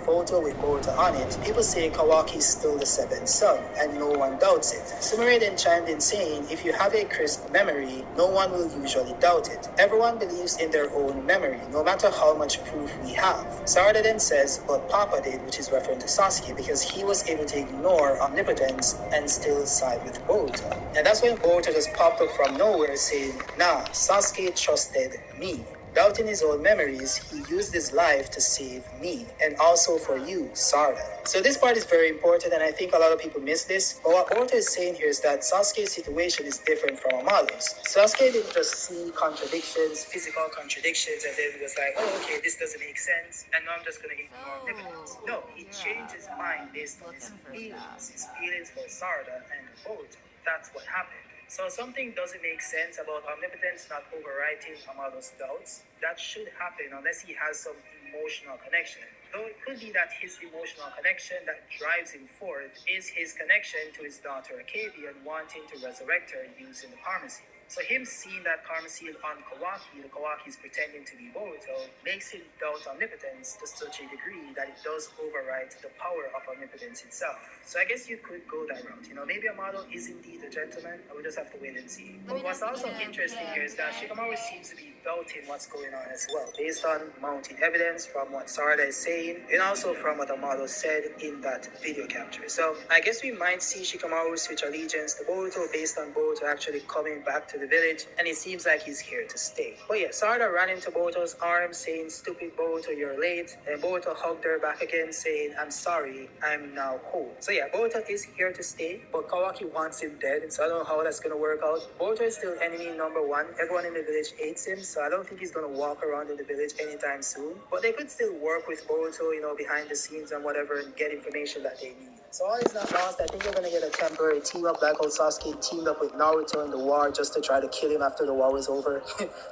photo with Boruto on it, people say Kawaki stole the seventh son, and no one doubts it. Sumire then chimed in saying, if you have a crisp memory, no one will usually doubt it. Everyone believes in their own memory, no matter how much proof we have. Sarada then says, but Papa did, which is referring to Sasuke, because he was able to ignore omnipotence and still side with Boruto. And that's when Boruto just popped up from nowhere saying, nah, Sasuke trusted me. Doubting his own memories, he used his life to save me, and also for you, Sarda. So this part is very important, and I think a lot of people miss this. But what Boruto is saying here is that Sasuke's situation is different from Amado's. Sasuke didn't just see contradictions, physical contradictions, and then was like, oh, okay, this doesn't make sense, and now I'm just going to ignore omnipotence. No, he changed his mind based on his feelings for Sarda and Boruto. That's what happened. So something doesn't make sense about omnipotence not overwriting Amado's doubts. That should happen unless he has some emotional connection. Though it could be that his emotional connection that drives him forward is his connection to his daughter Akabi and wanting to resurrect her using the Karma Seal. So him seeing that Karma Seal on Kawaki, the Kawaki is pretending to be Boruto, makes him doubt omnipotence to such a degree that it does override the power of omnipotence itself. So I guess you could go that route. Maybe Amado is indeed a gentleman, and we just have to wait and see. But what's also interesting here is that Shikamaru seems to be doubting what's going on as well, based on mounting evidence from what Sarada is saying, and also from what Amado said in that video capture. So I guess we might see Shikamaru switch allegiance to Boruto based on Boruto actually coming back to the village, and it seems like he's here to stay. But yeah, Sarada ran into Boruto's arms saying, stupid Boruto, you're late, and Boruto hugged her back again saying, I'm sorry, I'm now whole. So yeah, Boruto is here to stay, but Kawaki wants him dead, so I don't know how that's gonna work out. Boruto is still enemy number one. Everyone in the village hates him, so I don't think he's gonna walk around in the village anytime soon. But they could still work with Boruto, behind the scenes and whatever, and get information that they need. So all is not lost. I think we're gonna get a temporary team up like how Sasuke teamed up with Naruto in the war just to try to kill him after the war was over.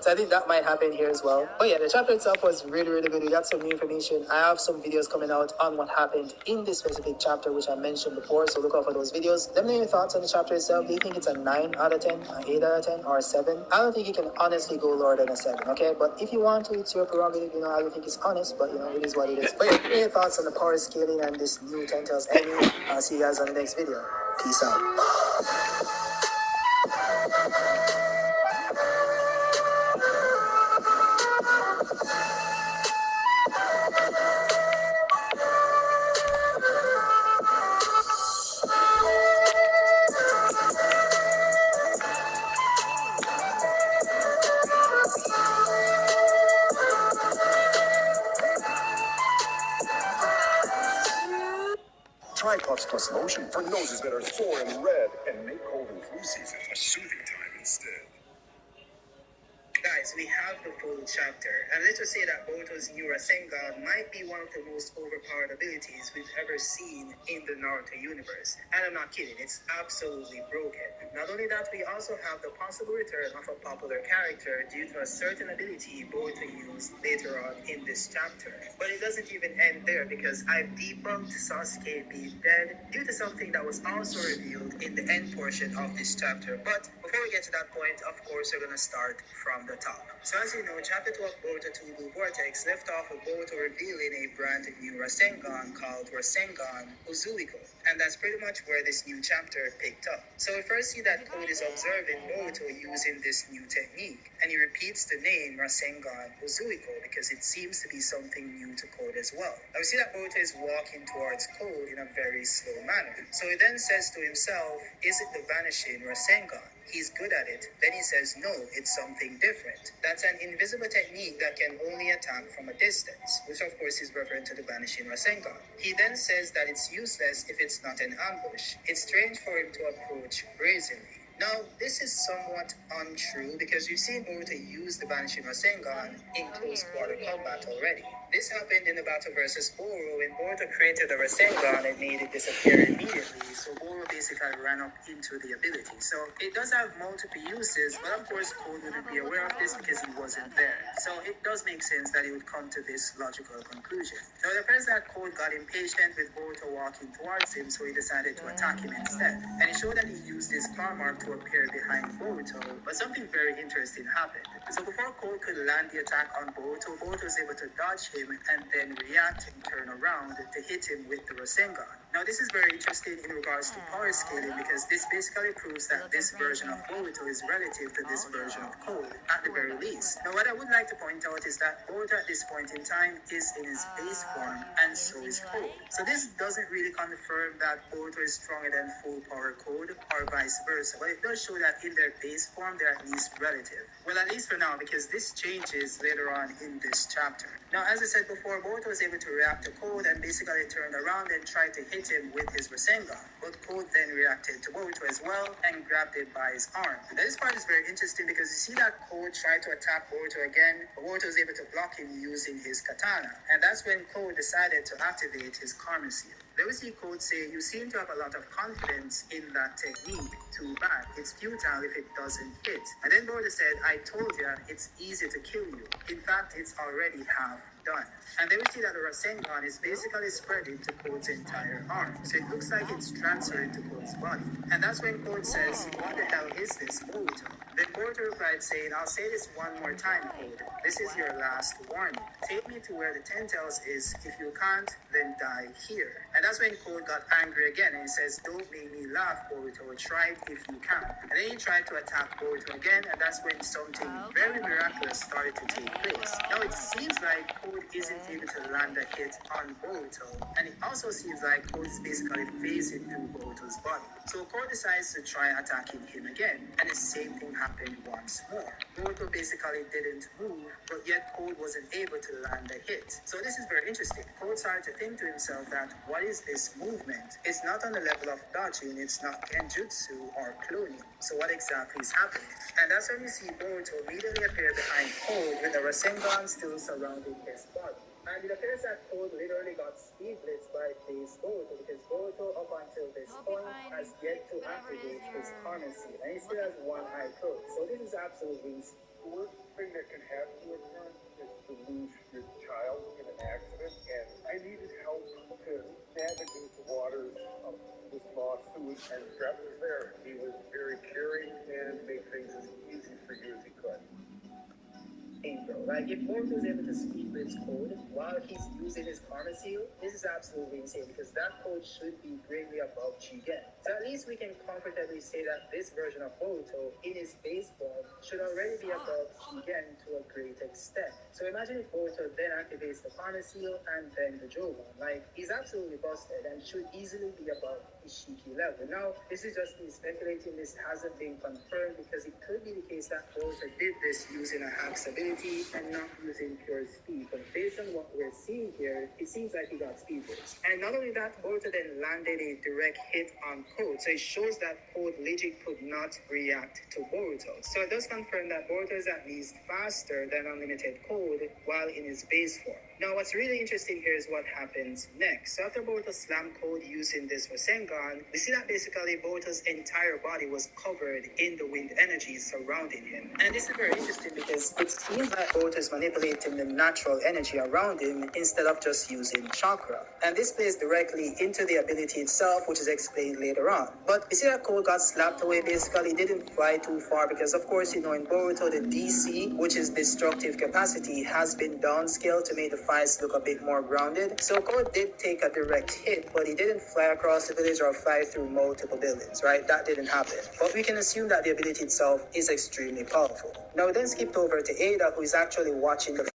So I think that might happen here as well. But yeah, the chapter itself was really, really good. We got some new information. I have some videos coming out on what happened in this specific chapter, which I mentioned before, so look out for those videos. Let me know your thoughts on the chapter itself. Do you think it's a 9 out of 10, an 8 out of 10, or a 7? I don't think you can honestly go lower than a 7, okay? But if you want to, it's your prerogative. I don't think it's honest, but it is what it is. But yeah, give me your thoughts on the power scaling and this new 10 Tails enemy. I'll see you guys on the next video. Peace out. Tripods plus lotion for noses that are sore and red, and make cold and flu season a soothing time instead. Guys, we have the full chapter, and let's just say that Boruto's new Rasengan might be one of the most overpowered abilities we've ever seen in the Naruto universe. And I'm not kidding, it's absolutely broken. Not only that, we also have the possible return of a popular character due to a certain ability Boruto used later on in this chapter. But it doesn't even end there, because I've debunked Sasuke being dead due to something that was also revealed in the end portion of this chapter. But before we get to that point, of course, we're going to start from the top. So as you know, chapter 2 of Boruto 2 Blue Vortex left off with Boruto revealing a brand new Rasengan called Rasengan Uzuiko. And that's pretty much where this new chapter picked up. So we first see that Code is observing Boruto using this new technique, and he repeats the name Rasengan Uzuiko because it seems to be something new to Code as well. Now we see that Boruto is walking towards Code in a very slow manner. So he then says to himself, is it the vanishing Rasengan? He's good at it. Then he says, no, it's something different. That's an invisible technique that can only attack from a distance, which of course is referring to the vanishing Rasengan. He then says that it's useless if it's not an ambush. It's strange for him to approach brazenly. Now, this is somewhat untrue because you've seen Boruto use the Vanishing Rasengan in close quarter combat already. This happened in the battle versus Boru when Boruto created the Rasengan and made it disappear immediately, so Boru basically ran up into the ability. So it does have multiple uses, but of course Code wouldn't be aware of this because he wasn't there. So it does make sense that he would come to this logical conclusion. Now it appears that Code got impatient with Boruto walking towards him, so he decided to attack him instead. And it showed that he used his claw mark to appear behind Boruto, but something very interesting happened. So before Code could land the attack on Boruto, Boruto was able to dodge him and then react and turn around to hit him with the Rasengan. Now this is very interesting in regards to power scaling because this basically proves that this version of Boruto is relative to this version of Code at the very least. Now what I would like to point out is that Boruto at this point in time is in his base form and so is Code. So this doesn't really confirm that Boruto is stronger than full power Code or vice versa, but it does show that in their base form they're at least relative. Well, at least for now, because this changes later on in this chapter. Now, as I said before, Boruto was able to react to Code and basically turned around and tried to hit him with his Rasengan. But Code then reacted to Boruto as well and grabbed it by his arm. And this part is very interesting because you see that Code tried to attack Boruto again, but Boruto was able to block him using his katana. And that's when Code decided to activate his Karma Seal. There we see Code say, "You seem to have a lot of confidence in that technique. Too bad. It's futile if it doesn't hit." And then Boruto said, "I told you, it's easy to kill you. In fact, it's already half done." And then we see that the Rasengan is basically spreading to Code's entire arm. So it looks like it's transferring to Code's body. And that's when Code says, "What the hell is this, Boruto?" Then Boruto replied saying, "I'll say this one more time, Code. This is your last warning. Take me to where the Ten Tails is. If you can't, then die here." And that's when Code got angry again and he says, "Don't make me laugh, Boruto. Try it if you can." And then he tried to attack Boruto again, and that's when something very miraculous started to take place. Now it seems like Code isn't able to land a hit on Boruto, and it also seems like Code is basically phasing through Boruto's body. So Code decides to try attacking him again, and the same thing happened once more. Boruto basically didn't move, but yet Code wasn't able to land a hit. So this is very interesting. Code started to think to himself that, what is this movement? It's not on the level of dodging, it's not genjutsu or cloning. So what exactly is happening? And that's when you see Boruto immediately appear behind Code with the Rasengan still surrounding his body. And it appears that Code literally got speed blitzed by base Boruto because Boruto up until this point has yet to activate his Karma Seal and he still has one eye closed. So this is absolutely insane. The worst thing that can happen to a parent is to lose your child in an accident, and I needed help to navigate the waters of this lawsuit, and Jeff was there. He was very caring and made things as easy for you as he could. Bro. Like, if Boruto was able to speed blitz Code while he's using his Karma Seal, this is absolutely insane because that Code should be greatly above Jigen. So at least we can comfortably say that this version of Boruto in his base form should already be above Jigen to a great extent. So imagine if Boruto then activates the Karma Seal and then the Joban. Like, he's absolutely busted and should easily be above Ishiki level. Now, this is just me speculating. This hasn't been confirmed because it could be the case that Boruto did this using a hack's ability and not using pure speed. But based on what we're seeing here, it seems like he got speed boost. And not only that, Boruto then landed a direct hit on Code. So it shows that Code legit could not react to Boruto. So it does confirm that Boruto is at least faster than Unlimited Code while in his base form. Now, what's really interesting here is what happens next. So after Boruto slammed Code using this Rasengan, we see that basically Boruto's entire body was covered in the wind energy surrounding him. And this is very interesting because it seems like Boruto is manipulating the natural energy around him instead of just using chakra. And this plays directly into the ability itself, which is explained later on. But you see that Code got slapped away, basically didn't fly too far because of course, you know, in Boruto, the DC, which is destructive capacity, has been downscaled to make the fights look a bit more grounded. So Code did take a direct hit, but he didn't fly across the village or fly through multiple buildings, right? That didn't happen. But we can assume that the ability itself is extremely powerful. Now we then skipped over to Ada, who is actually watching the